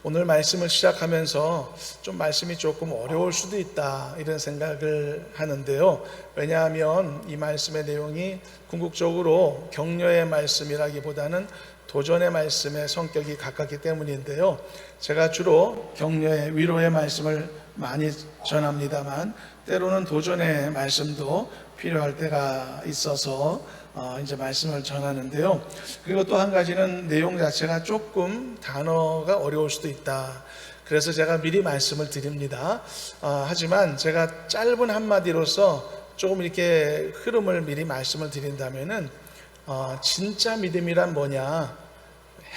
오늘 말씀을 시작하면서 좀 말씀이 조금 어려울 수도 있다 이런 생각을 하는데요. 왜냐하면 이 말씀의 내용이 궁극적으로 격려의 말씀이라기보다는 도전의 말씀의 성격이 가깝기 때문인데요. 제가 주로 격려의 위로의 말씀을 많이 전합니다만 때로는 도전의 말씀도 필요할 때가 있어서 이제 말씀을 전하는데요. 그리고 또 한 가지는 내용 자체가 조금 단어가 어려울 수도 있다. 그래서 제가 미리 말씀을 드립니다. 하지만 제가 짧은 한마디로서 조금 이렇게 흐름을 미리 말씀을 드린다면은 진짜 믿음이란 뭐냐?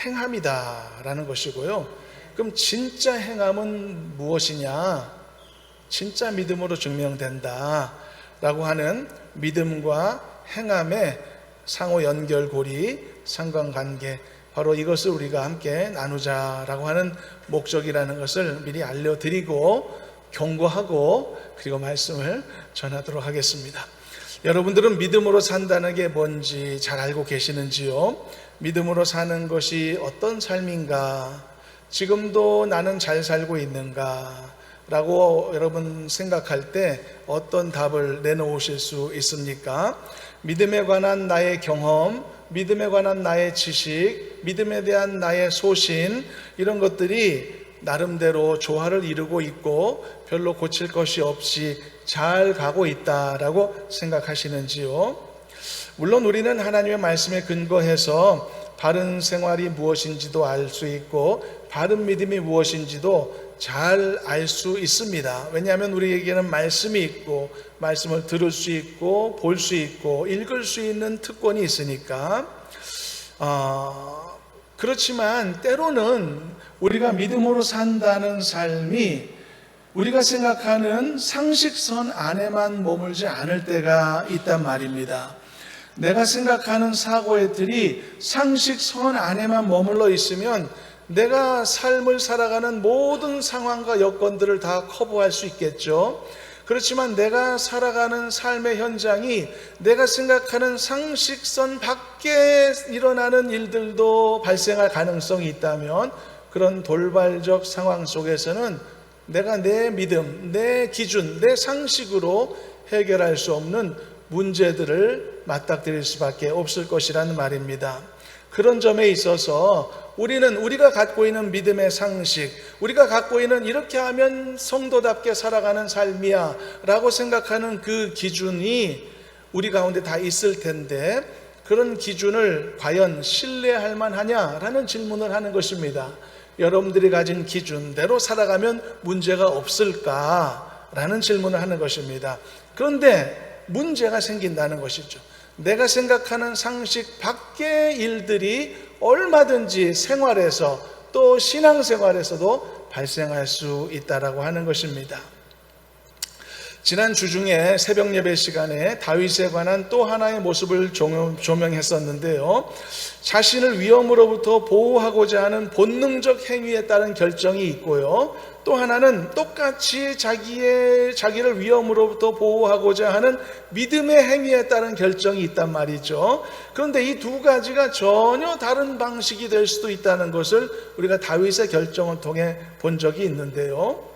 행함이다 라는 것이고요. 그럼 진짜 행함은 무엇이냐? 진짜 믿음으로 증명된다 라고 하는 믿음과 행함의 상호 연결고리, 상관관계, 바로 이것을 우리가 함께 나누자라고 하는 목적이라는 것을 미리 알려드리고 경고하고 그리고 말씀을 전하도록 하겠습니다. 여러분들은 믿음으로 산다는 게 뭔지 잘 알고 계시는지요? 믿음으로 사는 것이 어떤 삶인가? 지금도 나는 잘 살고 있는가? 라고 여러분 생각할 때 어떤 답을 내놓으실 수 있습니까? 믿음에 관한 나의 경험, 믿음에 관한 나의 지식, 믿음에 대한 나의 소신, 이런 것들이 나름대로 조화를 이루고 있고 별로 고칠 것이 없이 잘 가고 있다라고 생각하시는지요? 물론 우리는 하나님의 말씀에 근거해서 바른 생활이 무엇인지도 알 수 있고 바른 믿음이 무엇인지도 잘 알 수 있습니다. 왜냐하면 우리에게는 말씀이 있고 말씀을 들을 수 있고 볼 수 있고 읽을 수 있는 특권이 있으니까. 그렇지만 때로는 우리가 믿음으로 산다는 삶이 우리가 생각하는 상식선 안에만 머물지 않을 때가 있단 말입니다. 내가 생각하는 사고의 틀이 상식선 안에만 머물러 있으면 내가 삶을 살아가는 모든 상황과 여건들을 다 커버할 수 있겠죠. 그렇지만 내가 살아가는 삶의 현장이 내가 생각하는 상식선 밖에 일어나는 일들도 발생할 가능성이 있다면 그런 돌발적 상황 속에서는 내가 내 믿음, 내 기준, 내 상식으로 해결할 수 없는 문제들을 맞닥뜨릴 수밖에 없을 것이라는 말입니다. 그런 점에 있어서 우리가 갖고 있는 믿음의 상식, 우리가 갖고 있는 이렇게 하면 성도답게 살아가는 삶이야 라고 생각하는 그 기준이 우리 가운데 다 있을 텐데 그런 기준을 과연 신뢰할 만하냐라는 질문을 하는 것입니다. 여러분들이 가진 기준대로 살아가면 문제가 없을까라는 질문을 하는 것입니다. 그런데 문제가 생긴다는 것이죠. 내가 생각하는 상식 밖의 일들이 얼마든지 생활에서 또 신앙생활에서도 발생할 수 있다라고 하는 것입니다. 지난 주중에 새벽 예배 시간에 다윗에 관한 또 하나의 모습을 조명했었는데요. 자신을 위험으로부터 보호하고자 하는 본능적 행위에 따른 결정이 있고요. 또 하나는 똑같이 자기를 위험으로부터 보호하고자 하는 믿음의 행위에 따른 결정이 있단 말이죠. 그런데 이 두 가지가 전혀 다른 방식이 될 수도 있다는 것을 우리가 다윗의 결정을 통해 본 적이 있는데요.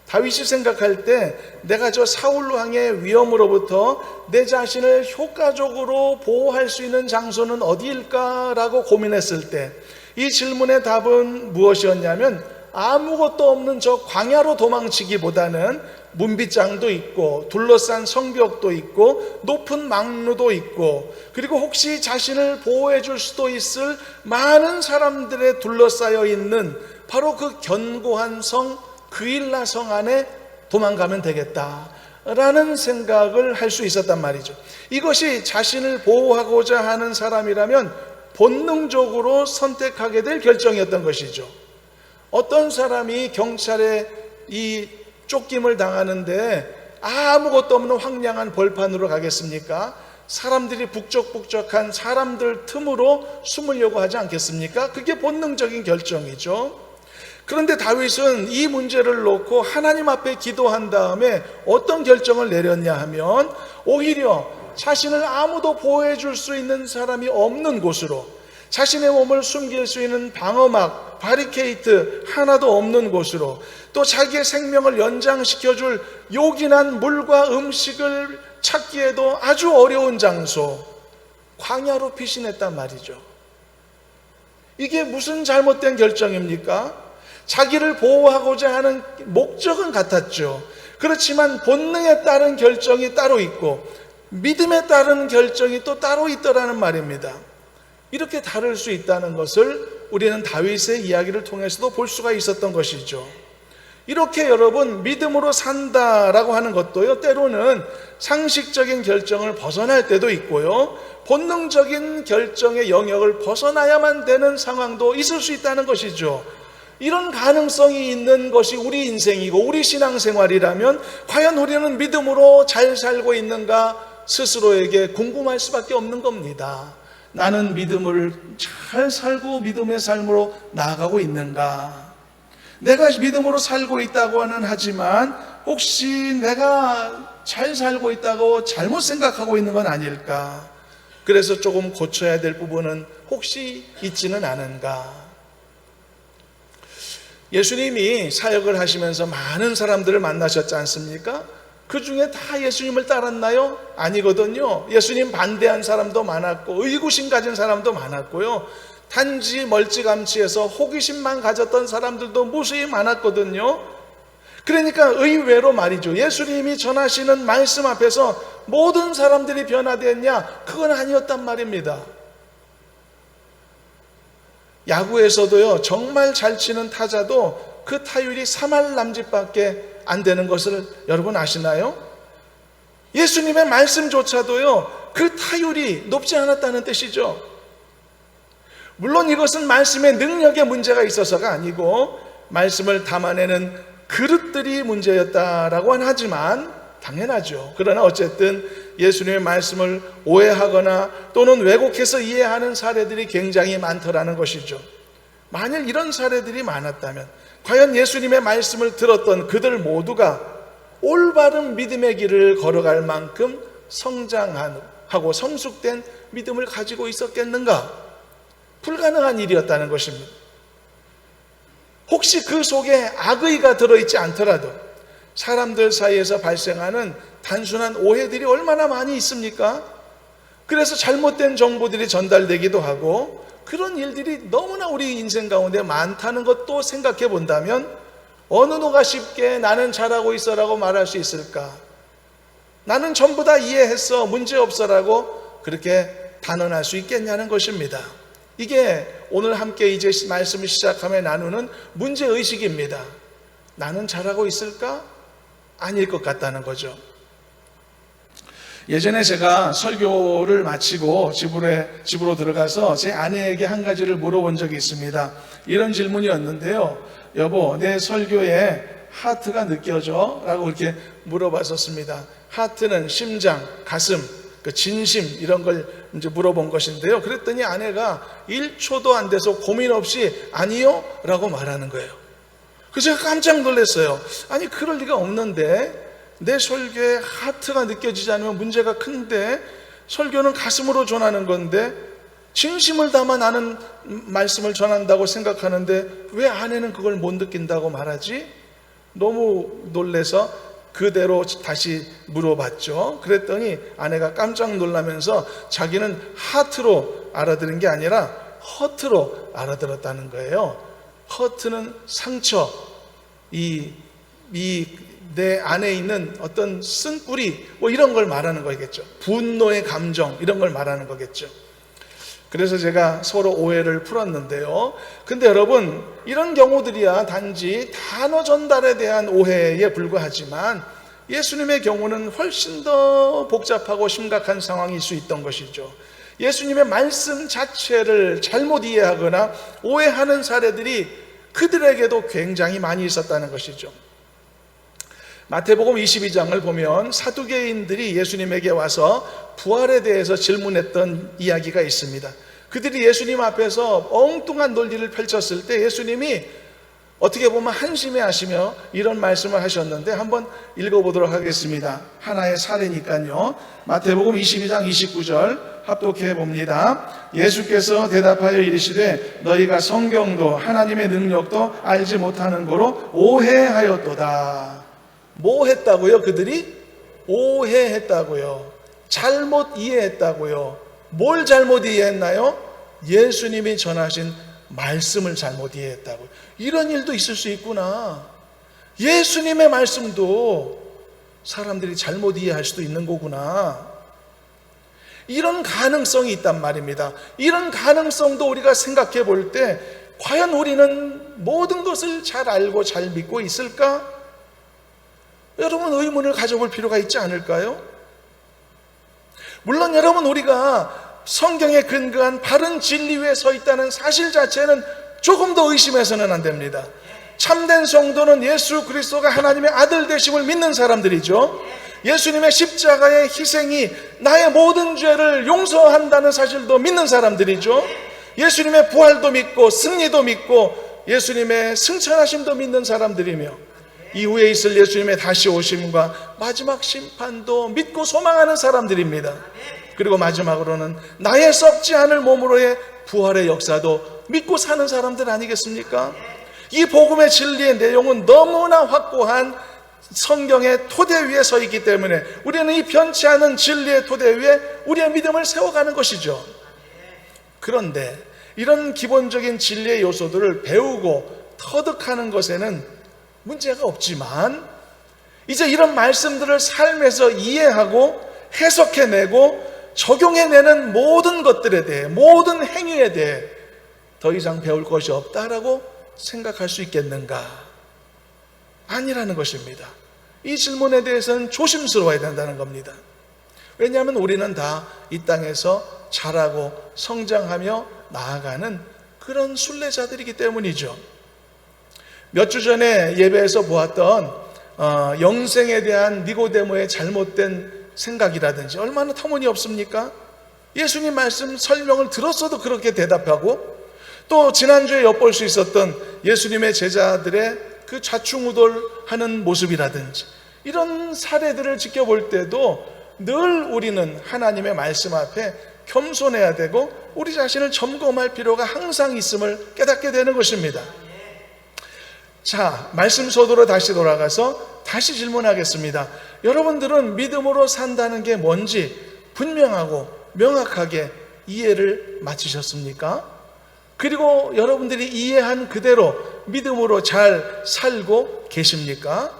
다윗이 생각할 때 내가 저 사울 왕의 위험으로부터 내 자신을 효과적으로 보호할 수 있는 장소는 어디일까라고 고민했을 때 이 질문의 답은 무엇이었냐면 아무것도 없는 저 광야로 도망치기보다는 문빗장도 있고 둘러싼 성벽도 있고 높은 망루도 있고 그리고 혹시 자신을 보호해 줄 수도 있을 많은 사람들에 둘러싸여 있는 바로 그 견고한 성 그일라 성 안에 도망가면 되겠다라는 생각을 할 수 있었단 말이죠. 이것이 자신을 보호하고자 하는 사람이라면 본능적으로 선택하게 될 결정이었던 것이죠. 어떤 사람이 경찰에 이 쫓김을 당하는데 아무것도 없는 황량한 벌판으로 가겠습니까? 사람들이 북적북적한 사람들 틈으로 숨으려고 하지 않겠습니까? 그게 본능적인 결정이죠. 그런데 다윗은 이 문제를 놓고 하나님 앞에 기도한 다음에 어떤 결정을 내렸냐 하면 오히려 자신을 아무도 보호해 줄 수 있는 사람이 없는 곳으로 자신의 몸을 숨길 수 있는 방어막, 바리케이트 하나도 없는 곳으로, 또 자기의 생명을 연장시켜줄 요긴한 물과 음식을 찾기에도 아주 어려운 장소, 광야로 피신했단 말이죠. 이게 무슨 잘못된 결정입니까? 자기를 보호하고자 하는 목적은 같았죠. 그렇지만 본능에 따른 결정이 따로 있고 믿음에 따른 결정이 또 따로 있더라는 말입니다. 이렇게 다를 수 있다는 것을 우리는 다윗의 이야기를 통해서도 볼 수가 있었던 것이죠. 이렇게 여러분, 믿음으로 산다라고 하는 것도요, 때로는 상식적인 결정을 벗어날 때도 있고요, 본능적인 결정의 영역을 벗어나야만 되는 상황도 있을 수 있다는 것이죠. 이런 가능성이 있는 것이 우리 인생이고 우리 신앙생활이라면 과연 우리는 믿음으로 잘 살고 있는가 스스로에게 궁금할 수밖에 없는 겁니다. 나는 믿음을 잘 살고 믿음의 삶으로 나아가고 있는가? 내가 믿음으로 살고 있다고는 하지만 혹시 내가 잘 살고 있다고 잘못 생각하고 있는 건 아닐까? 그래서 조금 고쳐야 될 부분은 혹시 있지는 않은가? 예수님이 사역을 하시면서 많은 사람들을 만나셨지 않습니까? 그 중에 다 예수님을 따랐나요? 아니거든요. 예수님 반대한 사람도 많았고 의구심 가진 사람도 많았고요, 단지 멀찌감치해서 호기심만 가졌던 사람들도 무수히 많았거든요. 그러니까 의외로 말이죠, 예수님이 전하시는 말씀 앞에서 모든 사람들이 변화됐냐? 그건 아니었단 말입니다. 야구에서도요, 정말 잘 치는 타자도 그 타율이 3할 남짓밖에 안 되는 것을 여러분 아시나요? 예수님의 말씀조차도요, 그 타율이 높지 않았다는 뜻이죠. 물론 이것은 말씀의 능력에 문제가 있어서가 아니고 말씀을 담아내는 그릇들이 문제였다라고는 하지만 당연하죠. 그러나 어쨌든 예수님의 말씀을 오해하거나 또는 왜곡해서 이해하는 사례들이 굉장히 많더라는 것이죠. 만일 이런 사례들이 많았다면 과연 예수님의 말씀을 들었던 그들 모두가 올바른 믿음의 길을 걸어갈 만큼 성장하고 성숙된 믿음을 가지고 있었겠는가? 불가능한 일이었다는 것입니다. 혹시 그 속에 악의가 들어있지 않더라도 사람들 사이에서 발생하는 단순한 오해들이 얼마나 많이 있습니까? 그래서 잘못된 정보들이 전달되기도 하고 그런 일들이 너무나 우리 인생 가운데 많다는 것도 생각해 본다면 어느 누가 쉽게 나는 잘하고 있어라고 말할 수 있을까? 나는 전부 다 이해했어, 문제없어라고 그렇게 단언할 수 있겠냐는 것입니다. 이게 오늘 함께 이제 말씀을 시작하며 나누는 문제의식입니다. 나는 잘하고 있을까? 아닐 것 같다는 거죠. 예전에 제가 설교를 마치고 집으로 들어가서 제 아내에게 한 가지를 물어본 적이 있습니다. 이런 질문이었는데요. 여보, 내 설교에 하트가 느껴져? 라고 그렇게 물어봤었습니다. 하트는 심장, 가슴, 그 진심 이런 걸 이제 물어본 것인데요. 그랬더니 아내가 1초도 안 돼서 고민 없이 아니요? 라고 말하는 거예요. 그래서 제가 깜짝 놀랐어요. 아니 그럴 리가 없는데 내 설교에 하트가 느껴지지 않으면 문제가 큰데 설교는 가슴으로 전하는 건데 진심을 담아 나는 말씀을 전한다고 생각하는데 왜 아내는 그걸 못 느낀다고 말하지? 너무 놀라서 그대로 다시 물어봤죠. 그랬더니 아내가 깜짝 놀라면서 자기는 하트로 알아들은 게 아니라 허트로 알아들었다는 거예요. 허트는 상처, 내 안에 있는 어떤 쓴뿌리 뭐 이런 걸 말하는 거겠죠. 분노의 감정 이런 걸 말하는 거겠죠. 그래서 제가 서로 오해를 풀었는데요. 근데 여러분 이런 경우들이야 단지 단어 전달에 대한 오해에 불과하지만 예수님의 경우는 훨씬 더 복잡하고 심각한 상황일 수 있던 것이죠. 예수님의 말씀 자체를 잘못 이해하거나 오해하는 사례들이 그들에게도 굉장히 많이 있었다는 것이죠. 마태복음 22장을 보면 사두개인들이 예수님에게 와서 부활에 대해서 질문했던 이야기가 있습니다. 그들이 예수님 앞에서 엉뚱한 논리를 펼쳤을 때 예수님이 어떻게 보면 한심해 하시며 이런 말씀을 하셨는데 한번 읽어보도록 하겠습니다. 하나의 사례니까요. 마태복음 22장 29절 합독해 봅니다. 예수께서 대답하여 이르시되 너희가 성경도 하나님의 능력도 알지 못하는 거로 오해하였도다. 뭐 했다고요? 그들이 오해했다고요. 잘못 이해했다고요. 뭘 잘못 이해했나요? 예수님이 전하신 말씀을 잘못 이해했다고요. 이런 일도 있을 수 있구나. 예수님의 말씀도 사람들이 잘못 이해할 수도 있는 거구나. 이런 가능성이 있단 말입니다. 이런 가능성도 우리가 생각해 볼 때 과연 우리는 모든 것을 잘 알고 잘 믿고 있을까? 여러분, 의문을 가져볼 필요가 있지 않을까요? 물론 여러분, 우리가 성경에 근거한 바른 진리 위에 서 있다는 사실 자체는 조금 더 의심해서는 안 됩니다. 참된 성도는 예수 그리스도가 하나님의 아들 되심을 믿는 사람들이죠. 예수님의 십자가의 희생이 나의 모든 죄를 용서한다는 사실도 믿는 사람들이죠. 예수님의 부활도 믿고 승리도 믿고 예수님의 승천하심도 믿는 사람들이며 이후에 있을 예수님의 다시 오심과 마지막 심판도 믿고 소망하는 사람들입니다. 그리고 마지막으로는 나의 썩지 않을 몸으로의 부활의 역사도 믿고 사는 사람들 아니겠습니까? 이 복음의 진리의 내용은 너무나 확고한 성경의 토대 위에 서 있기 때문에 우리는 이 변치 않은 진리의 토대 위에 우리의 믿음을 세워가는 것이죠. 그런데 이런 기본적인 진리의 요소들을 배우고 터득하는 것에는 문제가 없지만 이제 이런 말씀들을 삶에서 이해하고 해석해내고 적용해내는 모든 것들에 대해, 모든 행위에 대해 더 이상 배울 것이 없다라고 생각할 수 있겠는가? 아니라는 것입니다. 이 질문에 대해서는 조심스러워야 된다는 겁니다. 왜냐하면 우리는 다 이 땅에서 자라고 성장하며 나아가는 그런 순례자들이기 때문이죠. 몇 주 전에 예배에서 보았던 영생에 대한 니고데모의 잘못된 생각이라든지 얼마나 터무니없습니까? 예수님 말씀 설명을 들었어도 그렇게 대답하고, 또 지난주에 엿볼 수 있었던 예수님의 제자들의 그 좌충우돌하는 모습이라든지 이런 사례들을 지켜볼 때도 늘 우리는 하나님의 말씀 앞에 겸손해야 되고 우리 자신을 점검할 필요가 항상 있음을 깨닫게 되는 것입니다. 자, 말씀 소도로 다시 돌아가서 다시 질문하겠습니다. 여러분들은 믿음으로 산다는 게 뭔지 분명하고 명확하게 이해를 마치셨습니까? 그리고 여러분들이 이해한 그대로 믿음으로 잘 살고 계십니까?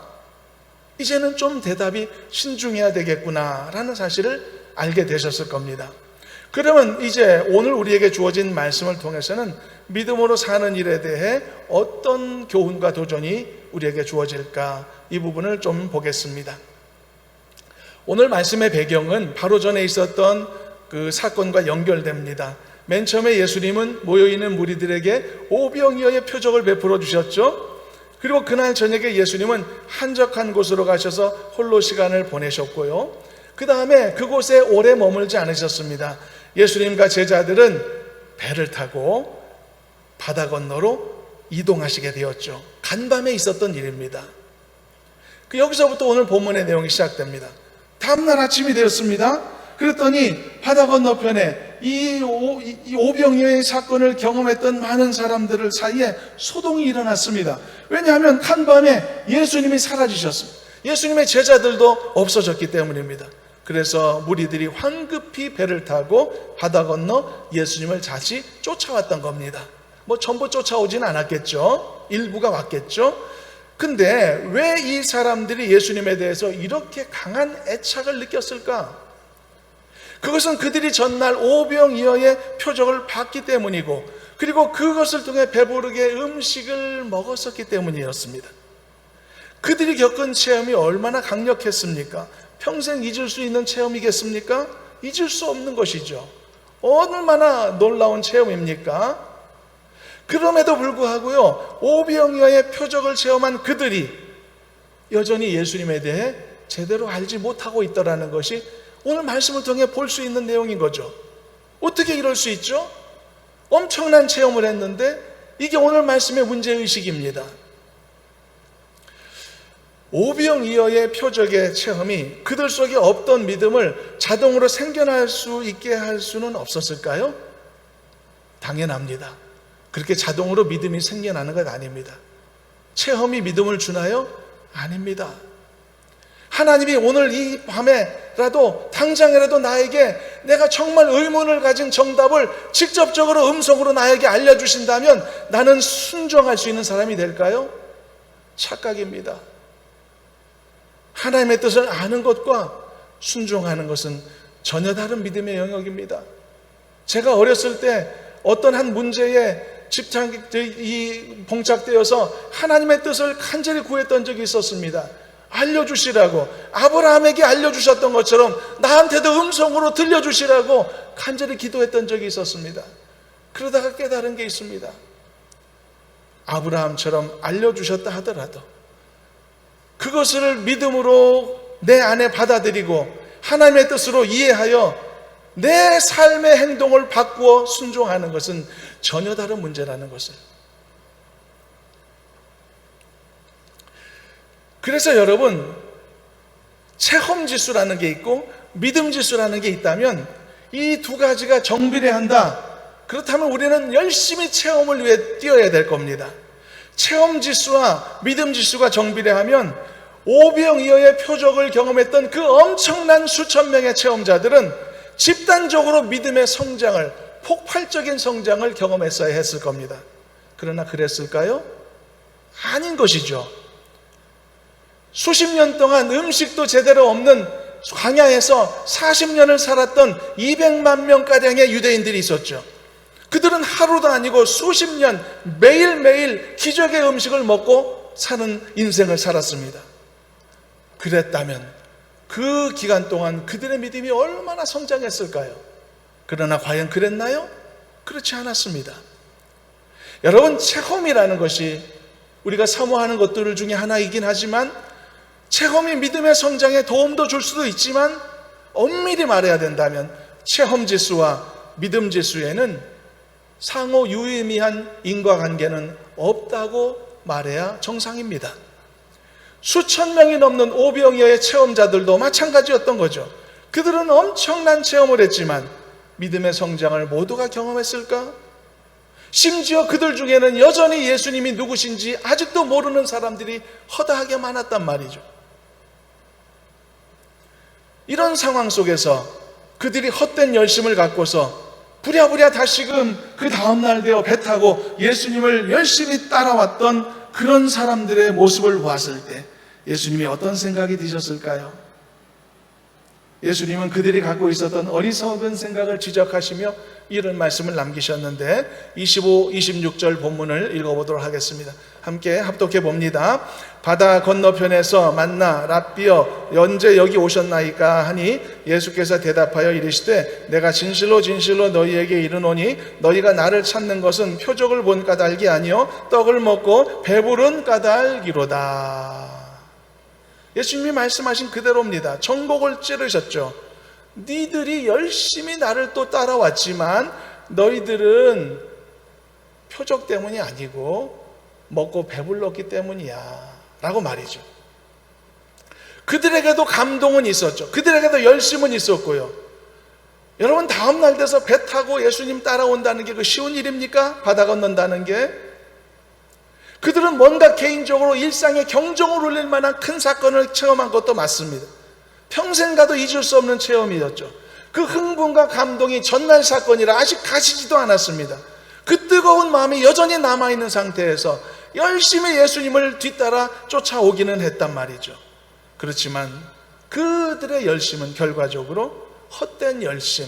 이제는 좀 대답이 신중해야 되겠구나라는 사실을 알게 되셨을 겁니다. 그러면 이제 오늘 우리에게 주어진 말씀을 통해서는 믿음으로 사는 일에 대해 어떤 교훈과 도전이 우리에게 주어질까, 이 부분을 좀 보겠습니다. 오늘 말씀의 배경은 바로 전에 있었던 그 사건과 연결됩니다. 맨 처음에 예수님은 모여있는 무리들에게 오병이어의 표적을 베풀어 주셨죠. 그리고 그날 저녁에 예수님은 한적한 곳으로 가셔서 홀로 시간을 보내셨고요. 그 다음에 그곳에 오래 머물지 않으셨습니다. 예수님과 제자들은 배를 타고 바다 건너로 이동하시게 되었죠. 간밤에 있었던 일입니다. 여기서부터 오늘 본문의 내용이 시작됩니다. 다음날 아침이 되었습니다. 그랬더니 바다 건너편에 이 오병이어의 사건을 경험했던 많은 사람들 사이에 소동이 일어났습니다. 왜냐하면 간밤에 예수님이 사라지셨습니다. 예수님의 제자들도 없어졌기 때문입니다. 그래서 무리들이 황급히 배를 타고 바다 건너 예수님을 다시 쫓아왔던 겁니다. 전부 쫓아오진 않았겠죠. 일부가 왔겠죠. 근데 왜 이 사람들이 예수님에 대해서 이렇게 강한 애착을 느꼈을까? 그것은 그들이 전날 오병이어의 표적을 봤기 때문이고, 그리고 그것을 통해 배부르게 음식을 먹었었기 때문이었습니다. 그들이 겪은 체험이 얼마나 강력했습니까? 평생 잊을 수 있는 체험이겠습니까? 잊을 수 없는 것이죠. 얼마나 놀라운 체험입니까? 그럼에도 불구하고요, 오병이어의 표적을 체험한 그들이 여전히 예수님에 대해 제대로 알지 못하고 있더라는 것이 오늘 말씀을 통해 볼 수 있는 내용인 거죠. 어떻게 이럴 수 있죠? 엄청난 체험을 했는데 이게 오늘 말씀의 문제의식입니다. 오병이어의 표적의 체험이 그들 속에 없던 믿음을 자동으로 생겨날 수 있게 할 수는 없었을까요? 당연합니다. 그렇게 자동으로 믿음이 생겨나는 것 아닙니다. 체험이 믿음을 주나요? 아닙니다. 하나님이 오늘 이 밤에라도 당장이라도 나에게 내가 정말 의문을 가진 정답을 직접적으로 음성으로 나에게 알려주신다면 나는 순종할 수 있는 사람이 될까요? 착각입니다. 하나님의 뜻을 아는 것과 순종하는 것은 전혀 다른 믿음의 영역입니다. 제가 어렸을 때 어떤 한 문제에 봉착되어서 하나님의 뜻을 간절히 구했던 적이 있었습니다. 알려주시라고, 아브라함에게 알려주셨던 것처럼 나한테도 음성으로 들려주시라고 간절히 기도했던 적이 있었습니다. 그러다가 깨달은 게 있습니다. 아브라함처럼 알려주셨다 하더라도 그것을 믿음으로 내 안에 받아들이고 하나님의 뜻으로 이해하여 내 삶의 행동을 바꾸어 순종하는 것은 전혀 다른 문제라는 것을. 그래서 여러분, 체험지수라는 게 있고 믿음지수라는 게 있다면 이 두 가지가 정비례한다. 그렇다면 우리는 열심히 체험을 위해 뛰어야 될 겁니다. 체험지수와 믿음지수가 정비례하면 오병이어의 표적을 경험했던 그 엄청난 수천 명의 체험자들은 집단적으로 믿음의 성장을, 폭발적인 성장을 경험했어야 했을 겁니다. 그러나 그랬을까요? 아닌 것이죠. 수십 년 동안 음식도 제대로 없는 광야에서 40년을 살았던 200만 명가량의 유대인들이 있었죠. 그들은 하루도 아니고 수십 년 매일매일 기적의 음식을 먹고 사는 인생을 살았습니다. 그랬다면 그 기간 동안 그들의 믿음이 얼마나 성장했을까요? 그러나 과연 그랬나요? 그렇지 않았습니다. 여러분, 체험이라는 것이 우리가 사모하는 것들 중에 하나이긴 하지만 체험이 믿음의 성장에 도움도 줄 수도 있지만 엄밀히 말해야 된다면 체험지수와 믿음지수에는 상호 유의미한 인과관계는 없다고 말해야 정상입니다. 수천 명이 넘는 오병이어의 체험자들도 마찬가지였던 거죠. 그들은 엄청난 체험을 했지만 믿음의 성장을 모두가 경험했을까? 심지어 그들 중에는 여전히 예수님이 누구신지 아직도 모르는 사람들이 허다하게 많았단 말이죠. 이런 상황 속에서 그들이 헛된 열심을 갖고서 부랴부랴 다시금 그 다음날 되어 배 타고 예수님을 열심히 따라왔던 그런 사람들의 모습을 보았을 때 예수님이 어떤 생각이 드셨을까요? 예수님은 그들이 갖고 있었던 어리석은 생각을 지적하시며 이런 말씀을 남기셨는데 25, 26절 본문을 읽어보도록 하겠습니다. 함께 합독해 봅니다. 바다 건너편에서 만나 랍비여 언제 여기 오셨나이까 하니 예수께서 대답하여 이르시되 내가 진실로 진실로 너희에게 이르노니 너희가 나를 찾는 것은 표적을 본 까닭이 아니요 떡을 먹고 배부른 까닭이로다. 예수님이 말씀하신 그대로입니다. 전곡을 찌르셨죠. 니들이 열심히 나를 또 따라왔지만 너희들은 표적 때문이 아니고 먹고 배불렀기 때문이야 라고 말이죠. 그들에게도 감동은 있었죠. 그들에게도 열심은 있었고요. 여러분, 다음날 돼서 배 타고 예수님 따라온다는 게 그 쉬운 일입니까? 바다 건넌다는 게. 그들은 뭔가 개인적으로 일상에 경종을 울릴 만한 큰 사건을 체험한 것도 맞습니다. 평생 가도 잊을 수 없는 체험이었죠. 그 흥분과 감동이 전날 사건이라 아직 가시지도 않았습니다. 그 뜨거운 마음이 여전히 남아있는 상태에서 열심히 예수님을 뒤따라 쫓아오기는 했단 말이죠. 그렇지만 그들의 열심은 결과적으로 헛된 열심,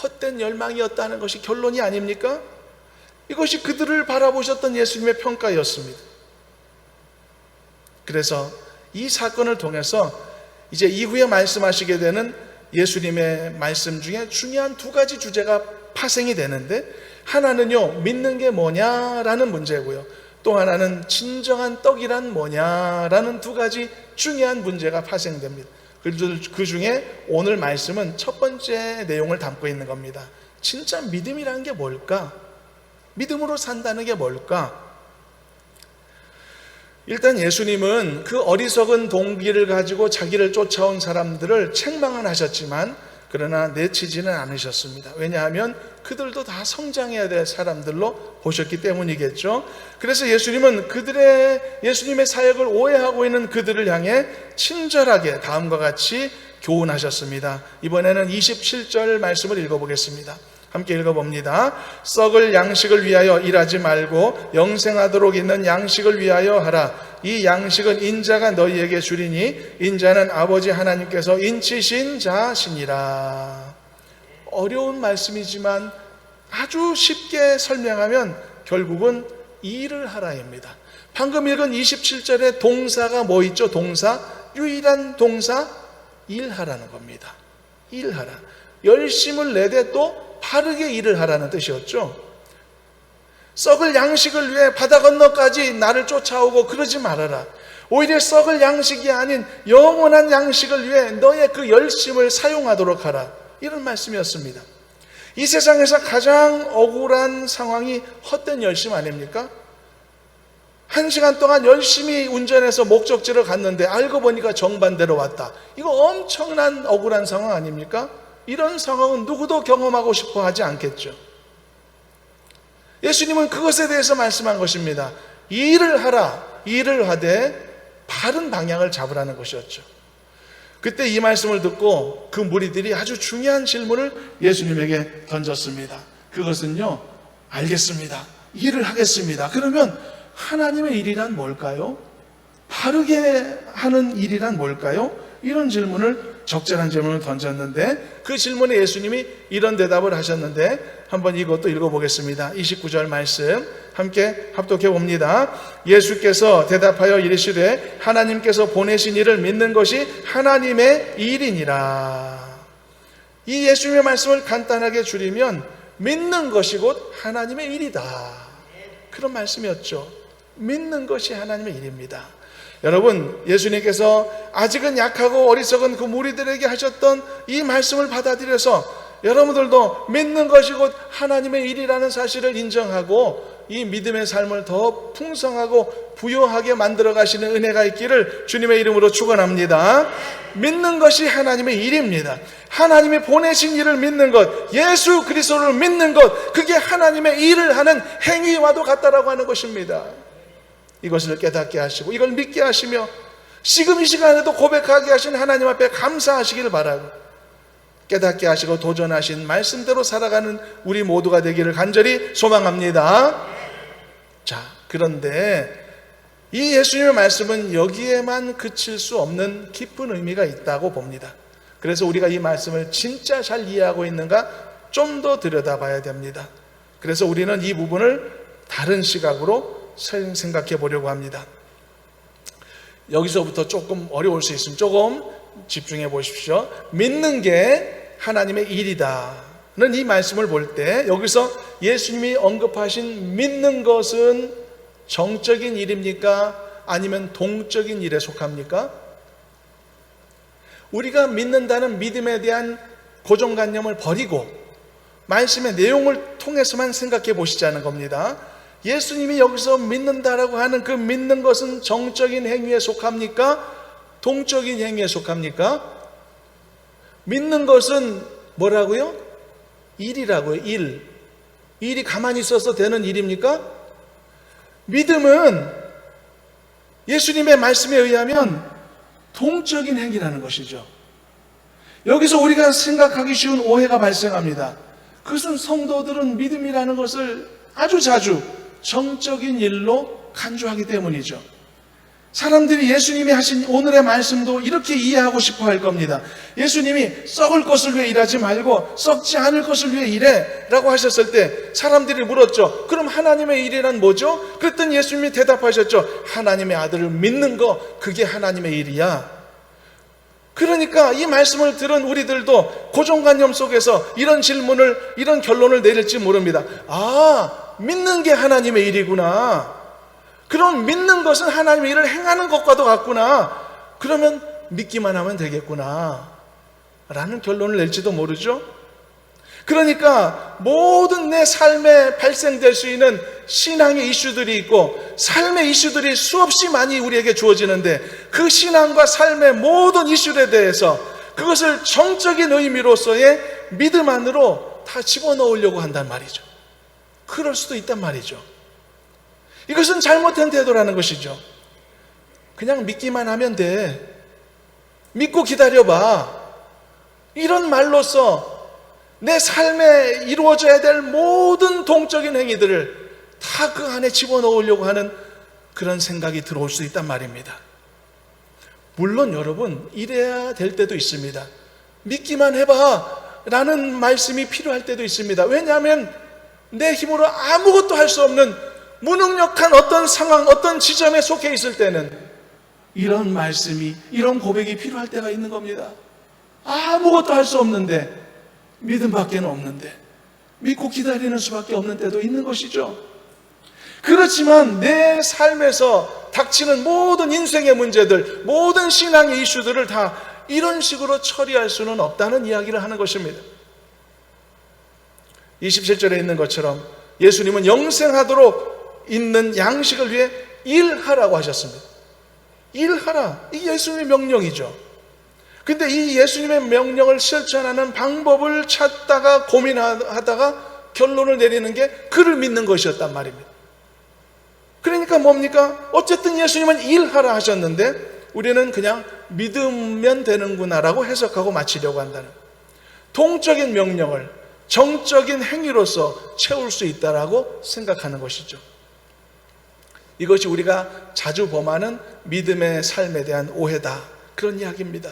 헛된 열망이었다는 것이 결론이 아닙니까? 이것이 그들을 바라보셨던 예수님의 평가였습니다. 그래서 이 사건을 통해서 이제 이후에 말씀하시게 되는 예수님의 말씀 중에 중요한 두 가지 주제가 파생이 되는데, 하나는요, 믿는 게 뭐냐라는 문제고요, 또 하나는 진정한 떡이란 뭐냐라는 두 가지 중요한 문제가 파생됩니다. 그 중에 오늘 말씀은 첫 번째 내용을 담고 있는 겁니다. 진짜 믿음이라는 게 뭘까? 믿음으로 산다는 게 뭘까? 일단 예수님은 그 어리석은 동기를 가지고 자기를 쫓아온 사람들을 책망은 하셨지만 그러나 내치지는 않으셨습니다. 왜냐하면 그들도 다 성장해야 될 사람들로 보셨기 때문이겠죠. 그래서 예수님은 예수님의 사역을 오해하고 있는 그들을 향해 친절하게 다음과 같이 교훈하셨습니다. 이번에는 27절 말씀을 읽어보겠습니다. 함께 읽어봅니다. 썩을 양식을 위하여 일하지 말고 영생하도록 있는 양식을 위하여 하라. 이 양식은 인자가 너희에게 주리니 인자는 아버지 하나님께서 인치신 자시니라. 어려운 말씀이지만 아주 쉽게 설명하면 결국은 일을 하라입니다. 방금 읽은 27절의 동사가 뭐 있죠? 동사, 유일한 동사, 일하라는 겁니다. 일하라. 열심을 내되 또 바르게 일을 하라는 뜻이었죠. 썩을 양식을 위해 바다 건너까지 나를 쫓아오고 그러지 말아라. 오히려 썩을 양식이 아닌 영원한 양식을 위해 너의 그 열심을 사용하도록 하라. 이런 말씀이었습니다. 이 세상에서 가장 억울한 상황이 헛된 열심 아닙니까? 1시간 동안 열심히 운전해서 목적지를 갔는데 알고 보니까 정반대로 왔다. 이거 엄청난 억울한 상황 아닙니까? 이런 상황은 누구도 경험하고 싶어 하지 않겠죠. 예수님은 그것에 대해서 말씀한 것입니다. 일을 하라. 일을 하되 바른 방향을 잡으라는 것이었죠. 그때 이 말씀을 듣고 그 무리들이 아주 중요한 질문을 예수님에게 던졌습니다. 그것은요, 알겠습니다. 일을 하겠습니다. 그러면 하나님의 일이란 뭘까요? 바르게 하는 일이란 뭘까요? 이런 질문을, 적절한 질문을 던졌는데 그 질문에 예수님이 이런 대답을 하셨는데 한번 이것도 읽어보겠습니다. 29절 말씀 함께 합독해 봅니다. 예수께서 대답하여 이르시되 하나님께서 보내신 이를 믿는 것이 하나님의 일이니라. 이 예수님의 말씀을 간단하게 줄이면 믿는 것이 곧 하나님의 일이다. 그런 말씀이었죠. 믿는 것이 하나님의 일입니다. 여러분, 예수님께서 아직은 약하고 어리석은 그 무리들에게 하셨던 이 말씀을 받아들여서 여러분들도 믿는 것이 곧 하나님의 일이라는 사실을 인정하고 이 믿음의 삶을 더 풍성하고 부요하게 만들어 가시는 은혜가 있기를 주님의 이름으로 축원합니다. 믿는 것이 하나님의 일입니다. 하나님이 보내신 일을 믿는 것, 예수 그리스도를 믿는 것, 그게 하나님의 일을 하는 행위와도 같다라고 하는 것입니다. 이것을 깨닫게 하시고 이걸 믿게 하시며 지금 이 시간에도 고백하게 하신 하나님 앞에 감사하시기를 바라고 깨닫게 하시고 도전하신 말씀대로 살아가는 우리 모두가 되기를 간절히 소망합니다. 자, 그런데 이 예수님의 말씀은 여기에만 그칠 수 없는 깊은 의미가 있다고 봅니다. 그래서 우리가 이 말씀을 진짜 잘 이해하고 있는가 좀 더 들여다봐야 됩니다. 그래서 우리는 이 부분을 다른 시각으로 생각해 보려고 합니다. 여기서부터 조금 어려울 수 있으면 조금 집중해 보십시오. 믿는 게 하나님의 일이다는 이 말씀을 볼 때 여기서 예수님이 언급하신 믿는 것은 정적인 일입니까? 아니면 동적인 일에 속합니까? 우리가 믿는다는 믿음에 대한 고정관념을 버리고 말씀의 내용을 통해서만 생각해 보시자는 겁니다. 예수님이 여기서 믿는다라고 하는 그 믿는 것은 정적인 행위에 속합니까? 동적인 행위에 속합니까? 믿는 것은 뭐라고요? 일이라고요. 일이 가만히 있어서 되는 일입니까? 믿음은 예수님의 말씀에 의하면 동적인 행위라는 것이죠. 여기서 우리가 생각하기 쉬운 오해가 발생합니다. 그것은 성도들은 믿음이라는 것을 아주 자주 정적인 일로 간주하기 때문이죠. 사람들이 예수님이 하신 오늘의 말씀도 이렇게 이해하고 싶어 할 겁니다. 예수님이 썩을 것을 위해 일하지 말고 썩지 않을 것을 위해 일해 라고 하셨을 때 사람들이 물었죠. 그럼 하나님의 일이란 뭐죠? 그랬더니 예수님이 대답하셨죠. 하나님의 아들을 믿는 거, 그게 하나님의 일이야. 그러니까 이 말씀을 들은 우리들도 고정관념 속에서 이런 질문을, 이런 결론을 내릴지 모릅니다. 아, 믿는 게 하나님의 일이구나. 그럼 믿는 것은 하나님의 일을 행하는 것과도 같구나. 그러면 믿기만 하면 되겠구나 라는 결론을 낼지도 모르죠. 그러니까 모든 내 삶에 발생될 수 있는 신앙의 이슈들이 있고 삶의 이슈들이 수없이 많이 우리에게 주어지는데 그 신앙과 삶의 모든 이슈에 대해서 그것을 정적인 의미로서의 믿음 안으로 다 집어넣으려고 한단 말이죠. 그럴 수도 있단 말이죠. 이것은 잘못된 태도라는 것이죠. 그냥 믿기만 하면 돼. 믿고 기다려봐. 이런 말로써 내 삶에 이루어져야 될 모든 동적인 행위들을 다 그 안에 집어넣으려고 하는 그런 생각이 들어올 수 있단 말입니다. 물론 여러분, 이래야 될 때도 있습니다. 믿기만 해봐 라는 말씀이 필요할 때도 있습니다. 왜냐하면 내 힘으로 아무것도 할 수 없는 무능력한 어떤 상황, 어떤 지점에 속해 있을 때는 이런 말씀이, 이런 고백이 필요할 때가 있는 겁니다. 아무것도 할 수 없는데, 믿음밖에 없는데 믿고 기다리는 수밖에 없는 때도 있는 것이죠. 그렇지만 내 삶에서 닥치는 모든 인생의 문제들, 모든 신앙의 이슈들을 다 이런 식으로 처리할 수는 없다는 이야기를 하는 것입니다. 27절에 있는 것처럼 예수님은 영생하도록 있는 양식을 위해 일하라고 하셨습니다. 일하라, 이 예수님의 명령이죠. 근데 이 예수님의 명령을 실천하는 방법을 찾다가 고민하다가 결론을 내리는 게 그를 믿는 것이었단 말입니다. 그러니까 뭡니까? 어쨌든 예수님은 일하라 하셨는데 우리는 그냥 믿으면 되는구나라고 해석하고 마치려고 한다는, 동적인 명령을 정적인 행위로서 채울 수 있다라고 생각하는 것이죠. 이것이 우리가 자주 범하는 믿음의 삶에 대한 오해다, 그런 이야기입니다.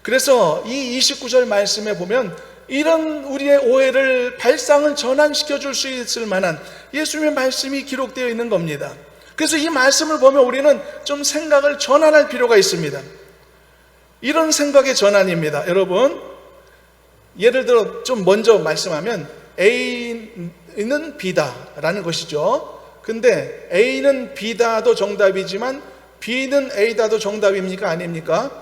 그래서 이 29절 말씀에 보면 이런 우리의 오해를 발상을 전환시켜 줄 수 있을 만한 예수님의 말씀이 기록되어 있는 겁니다. 그래서 이 말씀을 보면 우리는 좀 생각을 전환할 필요가 있습니다. 이런 생각의 전환입니다. 여러분, 예를 들어 좀 먼저 말씀하면 A는 B다라는 것이죠. 근데 A는 B다도 정답이지만 B는 A다도 정답입니까? 아닙니까?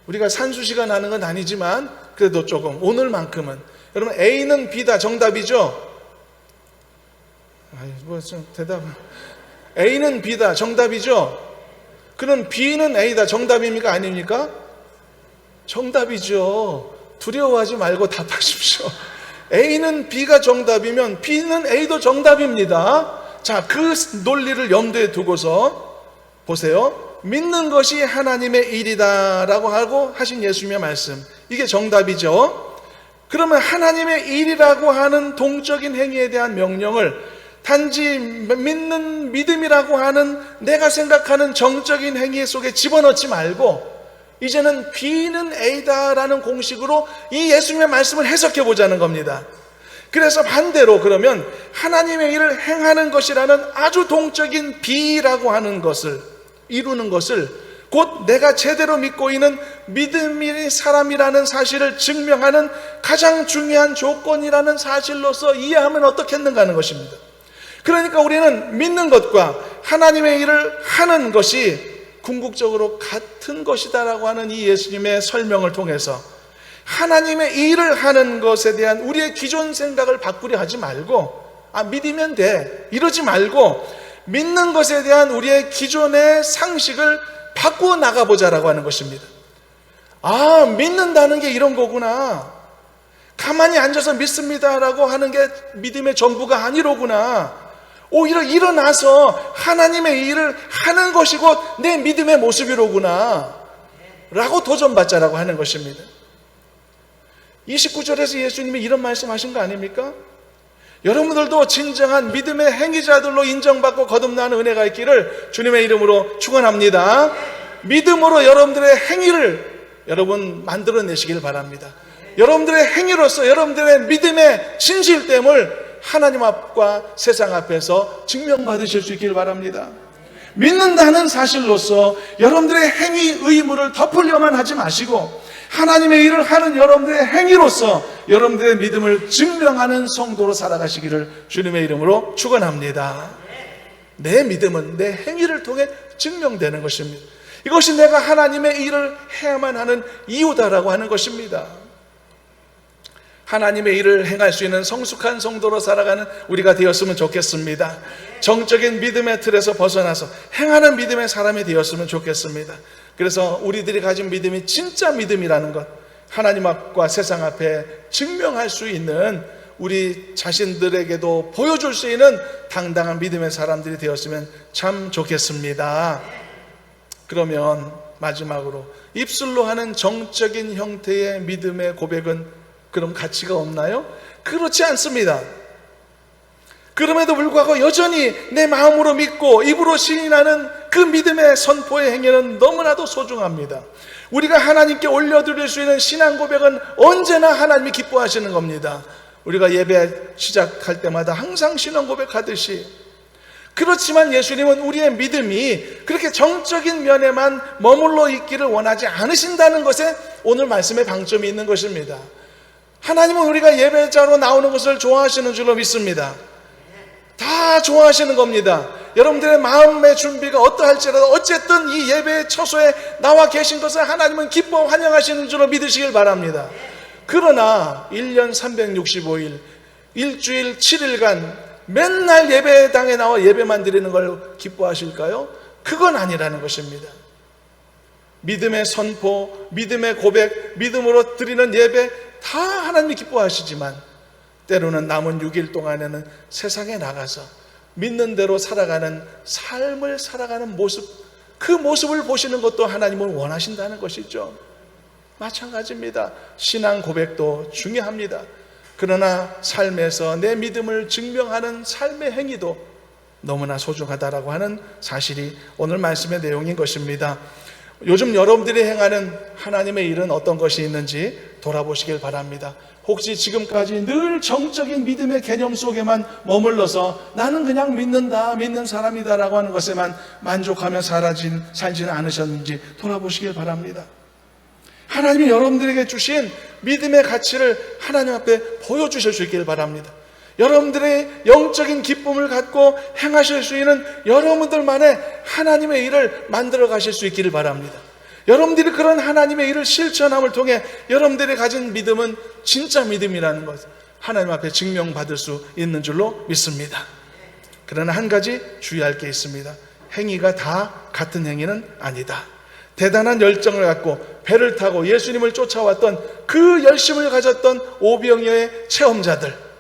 우리가 산수시간 하는 건 아니지만 그래도 조금 오늘만큼은, 여러분 A는 B다 정답이죠? 대답. A는 B다 정답이죠? 그럼 B는 A다 정답입니까? 아닙니까? 정답이죠. 두려워하지 말고 답하십시오. A는 B가 정답이면 B는 A도 정답입니다. 자, 그 논리를 염두에 두고서 보세요. 믿는 것이 하나님의 일이다라고 하고 하신 예수님의 말씀, 이게 정답이죠. 그러면 하나님의 일이라고 하는 동적인 행위에 대한 명령을 단지 믿는 믿음이라고 하는 내가 생각하는 정적인 행위 속에 집어넣지 말고 이제는 B는 A다라는 공식으로 이 예수님의 말씀을 해석해 보자는 겁니다. 그래서 반대로 그러면 하나님의 일을 행하는 것이라는 아주 동적인 B라고 하는 것을 이루는 것을 곧 내가 제대로 믿고 있는 믿음의 사람이라는 사실을 증명하는 가장 중요한 조건이라는 사실로서 이해하면 어떻겠는가 하는 것입니다. 그러니까 우리는 믿는 것과 하나님의 일을 하는 것이 궁극적으로 같은 것이다라고 하는 이 예수님의 설명을 통해서 하나님의 일을 하는 것에 대한 우리의 기존 생각을 바꾸려 하지 말고, 믿으면 돼 이러지 말고 믿는 것에 대한 우리의 기존의 상식을 바꾸어 나가보자라고 하는 것입니다. 믿는다는 게 이런 거구나, 가만히 앉아서 믿습니다라고 하는 게 믿음의 전부가 아니로구나, 오히려 일어나서 하나님의 일을 하는 것이 곧 내 믿음의 모습이로구나 라고 도전받자라고 하는 것입니다. 29절에서 예수님이 이런 말씀하신 거 아닙니까? 여러분들도 진정한 믿음의 행위자들로 인정받고 거듭나는 은혜가 있기를 주님의 이름으로 축원합니다. 믿음으로 여러분들의 행위를 여러분 만들어내시길 바랍니다. 여러분들의 행위로서 여러분들의 믿음의 진실됨을 하나님 앞과 세상 앞에서 증명받으실 수 있길 바랍니다. 믿는다는 사실로서 여러분들의 행위 의무를 덮으려만 하지 마시고 하나님의 일을 하는 여러분들의 행위로서 여러분들의 믿음을 증명하는 성도로 살아가시기를 주님의 이름으로 축원합니다. 내 믿음은 내 행위를 통해 증명되는 것입니다. 이것이 내가 하나님의 일을 해야만 하는 이유다라고 하는 것입니다. 하나님의 일을 행할 수 있는 성숙한 성도로 살아가는 우리가 되었으면 좋겠습니다. 정적인 믿음의 틀에서 벗어나서 행하는 믿음의 사람이 되었으면 좋겠습니다. 그래서 우리들이 가진 믿음이 진짜 믿음이라는 것, 하나님 앞과 세상 앞에 증명할 수 있는, 우리 자신들에게도 보여줄 수 있는 당당한 믿음의 사람들이 되었으면 참 좋겠습니다. 그러면 마지막으로, 입술로 하는 정적인 형태의 믿음의 고백은 그럼 가치가 없나요? 그렇지 않습니다. 그럼에도 불구하고 여전히 내 마음으로 믿고 입으로 시인하는 그 믿음의 선포의 행위는 너무나도 소중합니다. 우리가 하나님께 올려드릴 수 있는 신앙 고백은 언제나 하나님이 기뻐하시는 겁니다. 우리가 예배 시작할 때마다 항상 신앙 고백하듯이. 그렇지만 예수님은 우리의 믿음이 그렇게 정적인 면에만 머물러 있기를 원하지 않으신다는 것에 오늘 말씀에 방점이 있는 것입니다. 하나님은 우리가 예배자로 나오는 것을 좋아하시는 줄로 믿습니다. 다 좋아하시는 겁니다. 여러분들의 마음의 준비가 어떠할지라도 어쨌든 이 예배의 처소에 나와 계신 것을 하나님은 기뻐 환영하시는 줄로 믿으시길 바랍니다. 그러나 1년 365일 일주일 7일간 맨날 예배당에 나와 예배만 드리는 걸 기뻐하실까요? 그건 아니라는 것입니다. 믿음의 선포, 믿음의 고백, 믿음으로 드리는 예배 다 하나님이 기뻐하시지만 때로는 남은 6일 동안에는 세상에 나가서 믿는 대로 살아가는 삶을 살아가는 모습, 그 모습을 보시는 것도 하나님은 원하신다는 것이죠. 마찬가지입니다. 신앙 고백도 중요합니다. 그러나 삶에서 내 믿음을 증명하는 삶의 행위도 너무나 소중하다라고 하는 사실이 오늘 말씀의 내용인 것입니다. 요즘 여러분들이 행하는 하나님의 일은 어떤 것이 있는지 돌아보시길 바랍니다. 혹시 지금까지 늘 정적인 믿음의 개념 속에만 머물러서 나는 그냥 믿는다, 믿는 사람이다라고 하는 것에만 만족하며 살지는 않으셨는지 돌아보시길 바랍니다. 하나님이 여러분들에게 주신 믿음의 가치를 하나님 앞에 보여주실 수 있길 바랍니다. 여러분들의 영적인 기쁨을 갖고 행하실 수 있는 여러분들만의 하나님의 일을 만들어 가실 수 있기를 바랍니다. 여러분들이 그런 하나님의 일을 실천함을 통해 여러분들이 가진 믿음은 진짜 믿음이라는 것, 하나님 앞에 증명받을 수 있는 줄로 믿습니다. 그러나 한 가지 주의할 게 있습니다. 행위가 다 같은 행위는 아니다. 대단한 열정을 갖고 배를 타고 예수님을 쫓아왔던 그 열심을 가졌던 오병이어의 체험자들,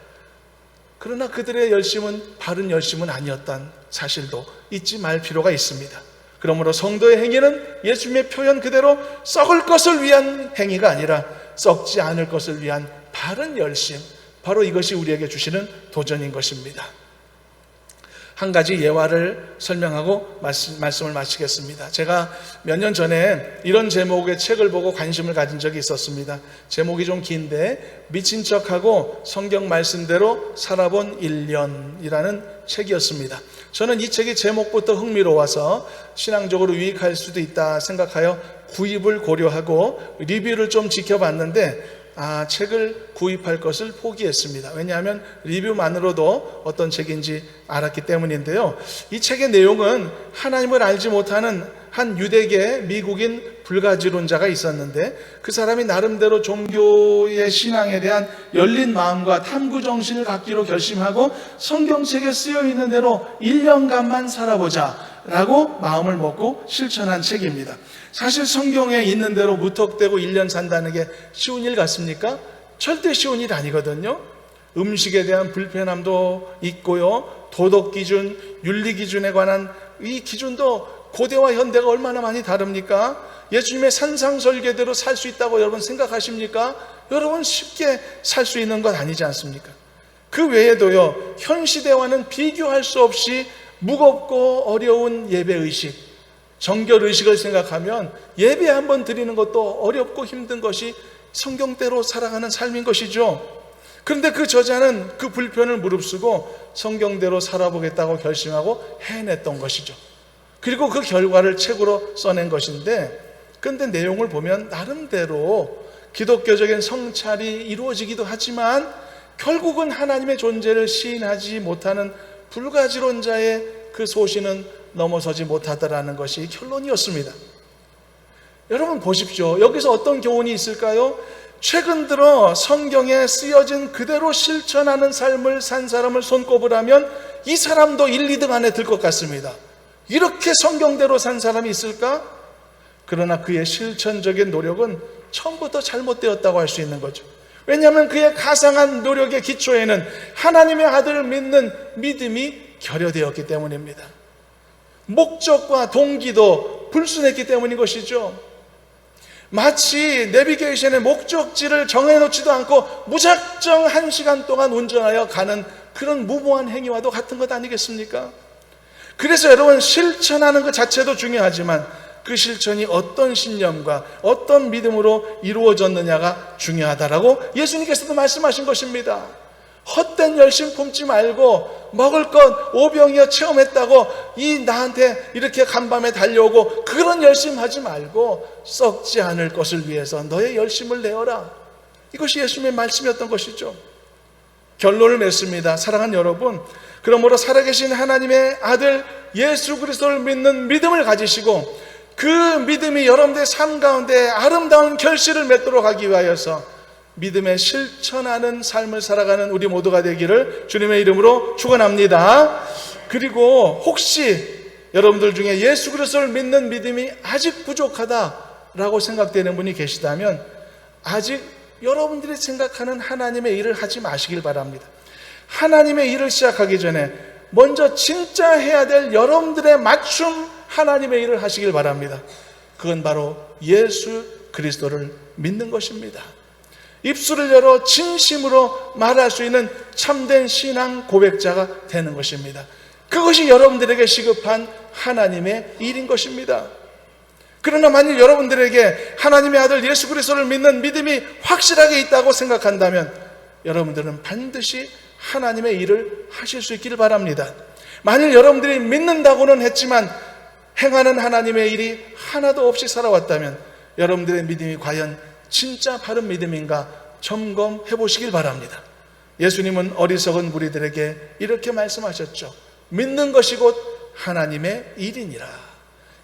그러나 그들의 열심은 바른 열심은 아니었다는 사실도 잊지 말 필요가 있습니다. 그러므로 성도의 행위는 예수님의 표현 그대로 썩을 것을 위한 행위가 아니라 썩지 않을 것을 위한 바른 열심, 바로 이것이 우리에게 주시는 도전인 것입니다. 한 가지 예화를 설명하고 말씀을 마치겠습니다. 제가 몇 년 전에 이런 제목의 책을 보고 관심을 가진 적이 있었습니다. 제목이 좀 긴데 미친 척하고 성경 말씀대로 살아본 1년이라는 책이었습니다. 저는 이 책이 제목부터 흥미로워서 신앙적으로 유익할 수도 있다 생각하여 구입을 고려하고 리뷰를 좀 지켜봤는데 책을 구입할 것을 포기했습니다. 왜냐하면 리뷰만으로도 어떤 책인지 알았기 때문인데요. 이 책의 내용은 하나님을 알지 못하는 한 유대계 미국인 불가지론자가 있었는데 그 사람이 나름대로 종교의 신앙에 대한 열린 마음과 탐구 정신을 갖기로 결심하고 성경책에 쓰여 있는 대로 1년간만 살아보자 라고 마음을 먹고 실천한 책입니다. 사실 성경에 있는 대로 무턱대고 1년 산다는 게 쉬운 일 같습니까? 절대 쉬운 일 아니거든요. 음식에 대한 불편함도 있고요, 도덕 기준, 윤리 기준에 관한 이 기준도 고대와 현대가 얼마나 많이 다릅니까? 예수님의 산상설계대로 살 수 있다고 여러분 생각하십니까? 여러분 쉽게 살 수 있는 것 아니지 않습니까? 그 외에도요, 현 시대와는 비교할 수 없이 무겁고 어려운 예배의식, 정결의식을 생각하면 예배 한번 드리는 것도 어렵고 힘든 것이 성경대로 살아가는 삶인 것이죠. 그런데 그 저자는 그 불편을 무릅쓰고 성경대로 살아보겠다고 결심하고 해냈던 것이죠. 그리고 그 결과를 책으로 써낸 것인데, 그런데 내용을 보면 나름대로 기독교적인 성찰이 이루어지기도 하지만 결국은 하나님의 존재를 시인하지 못하는 불가지론자의 그 소신은 넘어서지 못하더라는 것이 결론이었습니다. 여러분 보십시오. 여기서 어떤 교훈이 있을까요? 최근 들어 성경에 쓰여진 그대로 실천하는 삶을 산 사람을 손꼽으라면 이 사람도 1, 2등 안에 들 것 같습니다. 이렇게 성경대로 산 사람이 있을까? 그러나 그의 실천적인 노력은 처음부터 잘못되었다고 할 수 있는 거죠. 왜냐하면 그의 가상한 노력의 기초에는 하나님의 아들을 믿는 믿음이 결여되었기 때문입니다. 목적과 동기도 불순했기 때문인 것이죠. 마치 내비게이션의 목적지를 정해놓지도 않고 무작정 1시간 동안 운전하여 가는 그런 무모한 행위와도 같은 것 아니겠습니까? 그래서 여러분, 실천하는 것 자체도 중요하지만 그 실천이 어떤 신념과 어떤 믿음으로 이루어졌느냐가 중요하다라고 예수님께서도 말씀하신 것입니다. 헛된 열심 품지 말고 먹을 것 오병이어 체험했다고 나한테 이렇게 간밤에 달려오고 그런 열심 하지 말고 썩지 않을 것을 위해서 너의 열심을 내어라. 이것이 예수님의 말씀이었던 것이죠. 결론을 맺습니다. 사랑하는 여러분, 그러므로 살아계신 하나님의 아들 예수 그리스도를 믿는 믿음을 가지시고 그 믿음이 여러분들의 삶 가운데 아름다운 결실을 맺도록 하기 위하여서 믿음에 실천하는 삶을 살아가는 우리 모두가 되기를 주님의 이름으로 축원합니다. 그리고 혹시 여러분들 중에 예수 그리스도를 믿는 믿음이 아직 부족하다라고 생각되는 분이 계시다면 아직 여러분들이 생각하는 하나님의 일을 하지 마시길 바랍니다. 하나님의 일을 시작하기 전에 먼저 진짜 해야 될 여러분들의 맞춤 하나님의 일을 하시길 바랍니다. 그건 바로 예수 그리스도를 믿는 것입니다. 입술을 열어 진심으로 말할 수 있는 참된 신앙 고백자가 되는 것입니다. 그것이 여러분들에게 시급한 하나님의 일인 것입니다. 그러나 만일 여러분들에게 하나님의 아들 예수 그리스도를 믿는 믿음이 확실하게 있다고 생각한다면 여러분들은 반드시 하나님의 일을 하실 수 있기를 바랍니다. 만일 여러분들이 믿는다고는 했지만 행하는 하나님의 일이 하나도 없이 살아왔다면 여러분들의 믿음이 과연 진짜 바른 믿음인가 점검해 보시길 바랍니다. 예수님은 어리석은 무리들에게 이렇게 말씀하셨죠. 믿는 것이 곧 하나님의 일이니라.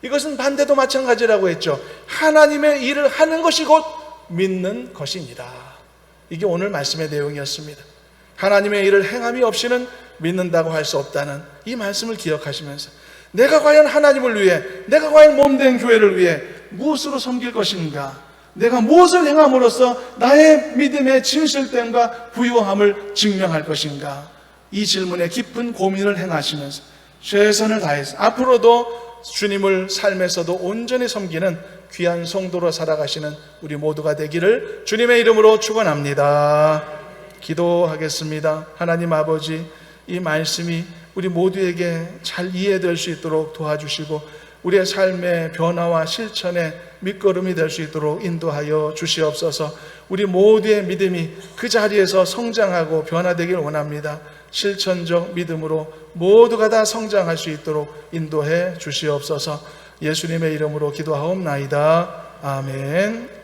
이것은 반대도 마찬가지라고 했죠. 하나님의 일을 하는 것이 곧 믿는 것이니라. 이게 오늘 말씀의 내용이었습니다. 하나님의 일을 행함이 없이는 믿는다고 할 수 없다는 이 말씀을 기억하시면서 내가 과연 하나님을 위해, 내가 과연 몸된 교회를 위해 무엇으로 섬길 것인가, 내가 무엇을 행함으로써 나의 믿음의 진실됨과 부유함을 증명할 것인가, 이 질문에 깊은 고민을 행하시면서 최선을 다해서 앞으로도 주님을 삶에서도 온전히 섬기는 귀한 성도로 살아가시는 우리 모두가 되기를 주님의 이름으로 축원합니다. 기도하겠습니다. 하나님 아버지, 이 말씀이 우리 모두에게 잘 이해될 수 있도록 도와주시고 우리의 삶의 변화와 실천의 밑거름이 될 수 있도록 인도하여 주시옵소서. 우리 모두의 믿음이 그 자리에서 성장하고 변화되길 원합니다. 실천적 믿음으로 모두가 다 성장할 수 있도록 인도해 주시옵소서. 예수님의 이름으로 기도하옵나이다. 아멘.